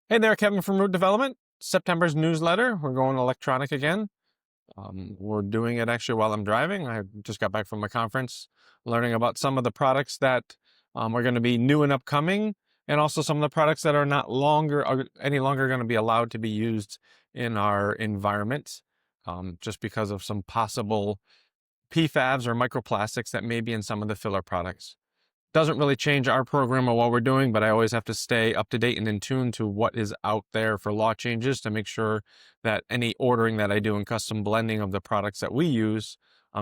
Hey there, Kevin from Root Development. September's newsletter. We're going electronic again. We're doing it actually while I'm driving. I just got back from a conference learning about some of the products that are going to be new and upcoming, and also some of the products that are not any longer going to be allowed to be used in our environment, just because of some possible PFAS or microplastics that may be in some of the filler products. Doesn't really change our program or what we're doing, but I always have to stay up to date and in tune to what is out there for law changes to make sure that any ordering that I do and custom blending of the products that we use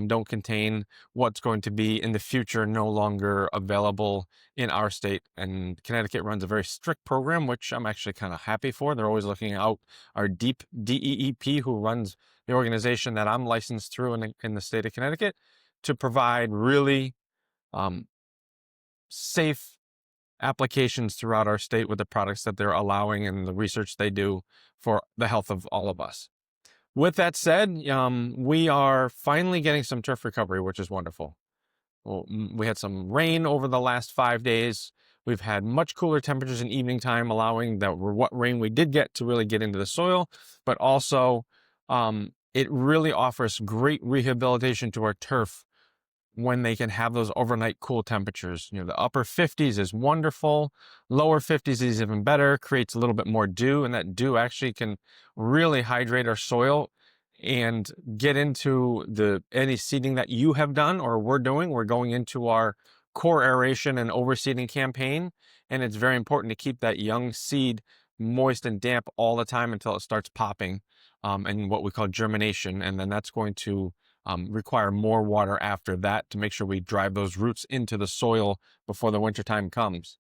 don't contain what's going to be in the future no longer available in our state. And Connecticut runs a very strict program, which I'm actually kind of happy for. They're always looking out. Our DEEP, DEEP, who runs the organization that I'm licensed through in the state of Connecticut, to provide really safe applications throughout our state with the products that they're allowing and the research they do for the health of all of us. With that said, we are finally getting some turf recovery, which is wonderful. Well, we had some rain over the last 5 days. We've had much cooler temperatures in evening time, allowing what rain we did get to really get into the soil, but also it really offers great rehabilitation to our turf when they can have those overnight cool temperatures. The upper 50s is wonderful. Lower 50s is even better, creates a little bit more dew, and that dew actually can really hydrate our soil and get into any seeding that you have done or we're doing. We're going into our core aeration and overseeding campaign, and it's very important to keep that young seed moist and damp all the time until it starts popping, and what we call germination, and then that's going to require more water after that to make sure we drive those roots into the soil before the wintertime comes.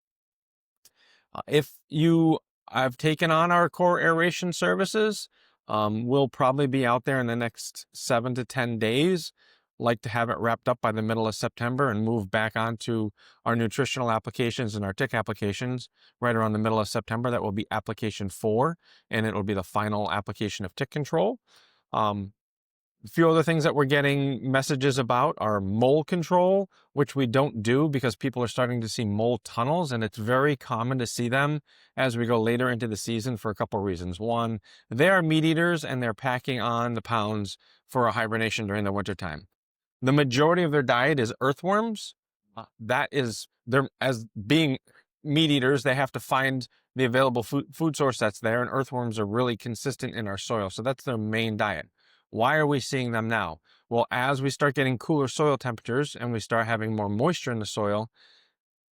If you have taken on our core aeration services, we'll probably be out there in the next 7 to 10 days. Like to have it wrapped up by the middle of September and move back onto our nutritional applications and our tick applications right around the middle of September. That will be application 4, and it will be the final application of tick control. A few other things that we're getting messages about are mole control, which we don't do because people are starting to see mole tunnels, and it's very common to see them as we go later into the season for a couple of reasons. One, they are meat eaters and they're packing on the pounds for a hibernation during the wintertime. The majority of their diet is earthworms. As being meat eaters, they have to find the available food source that's there, and earthworms are really consistent in our soil. So that's their main diet. Why are we seeing them now? Well, as we start getting cooler soil temperatures and we start having more moisture in the soil,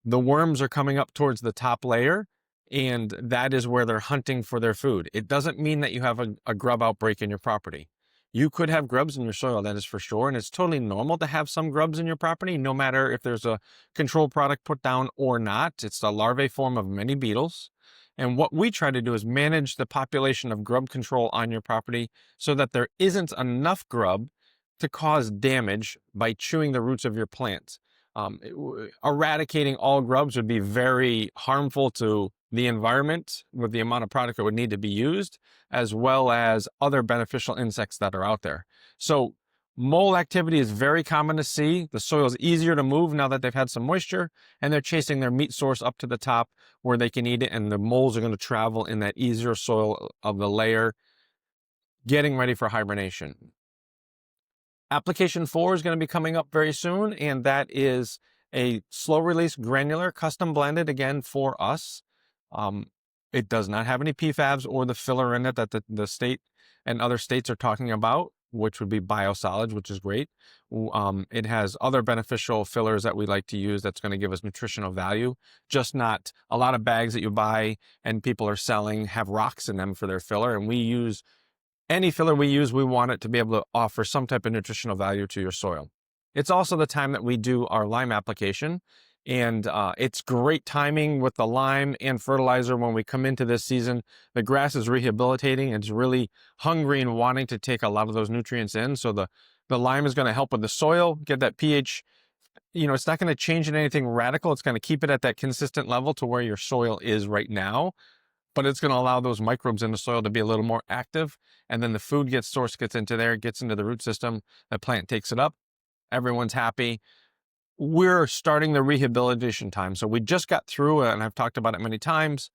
the worms are coming up towards the top layer, and that is where they're hunting for their food. It doesn't mean that you have a grub outbreak in your property. You could have grubs in your soil, that is for sure, and it's totally normal to have some grubs in your property, no matter if there's a control product put down or not. It's the larvae form of many beetles. And what we try to do is manage the population of grub control on your property so that there isn't enough grub to cause damage by chewing the roots of your plants. Eradicating all grubs would be very harmful to the environment with the amount of product that would need to be used, as well as other beneficial insects that are out there. So mole activity is very common to see. The soil is easier to move now that they've had some moisture, and they're chasing their meat source up to the top where they can eat it, and the moles are going to travel in that easier soil of the layer, getting ready for hibernation. Application 4 is going to be coming up very soon, and that is a slow release granular custom blended again for us. It does not have any PFAS or the filler in it that the state and other states are talking about, which would be biosolids, which is great. It has other beneficial fillers that we like to use that's going to give us nutritional value, just not a lot of bags that you buy and people are selling have rocks in them for their filler. And any filler we use, we want it to be able to offer some type of nutritional value to your soil. It's also the time that we do our lime application, and it's great timing with the lime and fertilizer when we come into this season. The grass is rehabilitating and it's really hungry and wanting to take a lot of those nutrients in. So the lime is going to help with the soil, get that pH. It's not going to change anything radical. It's going to keep it at that consistent level to where your soil is right now, but it's going to allow those microbes in the soil to be a little more active. And then the food source gets into there, gets into the root system. The plant takes it up. Everyone's happy. We're starting the rehabilitation time. So we just got through, and I've talked about it many times,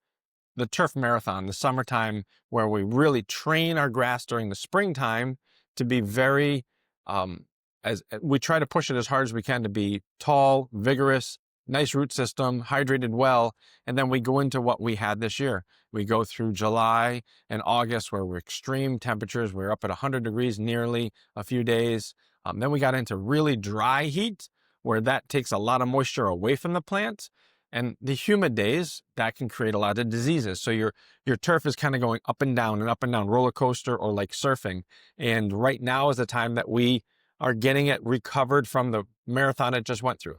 the turf marathon, the summertime, where we really train our grass during the springtime to be very, as we try to push it as hard as we can to be tall, vigorous, nice root system, hydrated well. And then we go into what we had this year. We go through July and August where we're extreme temperatures. We're up at 100 degrees nearly a few days. Then we got into really dry heat where that takes a lot of moisture away from the plant. And the humid days, that can create a lot of diseases. So your turf is kind of going up and down, roller coaster, or like surfing. And right now is the time that we are getting it recovered from the marathon it just went through.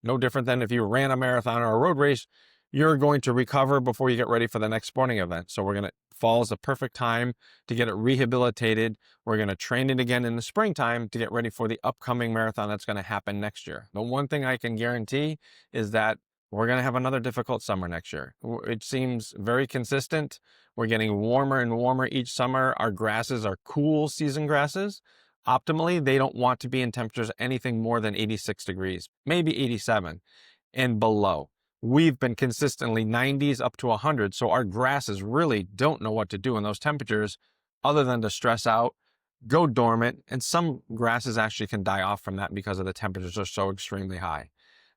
No different than if you ran a marathon or a road race, you're going to recover before you get ready for the next sporting event. So fall is the perfect time to get it rehabilitated. We're going to train it again in the springtime to get ready for the upcoming marathon that's going to happen next year. The one thing I can guarantee is that we're going to have another difficult summer next year. It seems very consistent. We're getting warmer and warmer each summer. Our grasses are cool season grasses. Optimally, they don't want to be in temperatures anything more than 86 degrees, maybe 87 and below. We've been consistently 90s up to 100, so our grasses really don't know what to do in those temperatures other than to stress out, go dormant, and some grasses actually can die off from that because of the temperatures are so extremely high.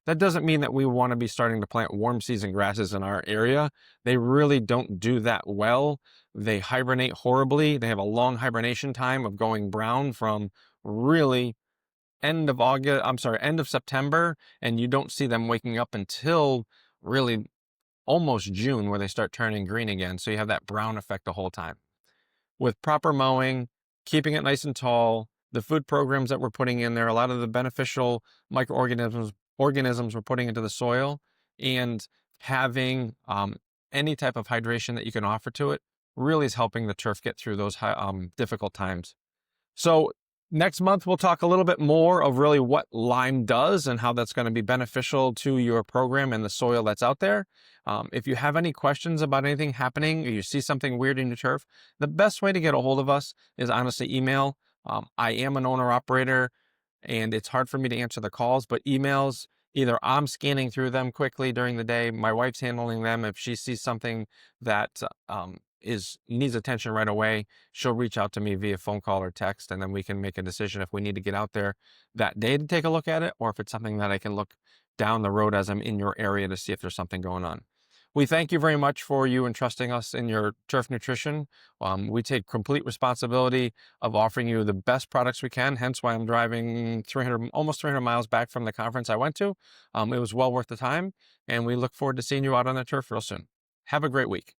That doesn't mean that we want to be starting to plant warm season grasses in our area. They really don't do that well. They hibernate horribly. They have a long hibernation time of going brown from really end of September, and you don't see them waking up until really almost June where they start turning green again. So you have that brown effect the whole time. With proper mowing, keeping it nice and tall, the food programs that we're putting in there, a lot of the beneficial microorganisms we're putting into the soil, and having any type of hydration that you can offer to it really is helping the turf get through those difficult times. So next month, we'll talk a little bit more of really what lime does and how that's going to be beneficial to your program and the soil that's out there. If you have any questions about anything happening or you see something weird in your turf, the best way to get a hold of us is honestly email. I am an owner-operator, and it's hard for me to answer the calls, but emails, either I'm scanning through them quickly during the day, my wife's handling them. If she sees something that needs attention right away, she'll reach out to me via phone call or text, and then we can make a decision if we need to get out there that day to take a look at it, or if it's something that I can look down the road as I'm in your area to see if there's something going on. We thank you very much for you entrusting us in your turf nutrition. We take complete responsibility of offering you the best products we can, hence why I'm driving almost 300 miles back from the conference I went to. It was well worth the time, and we look forward to seeing you out on the turf real soon. Have a great week.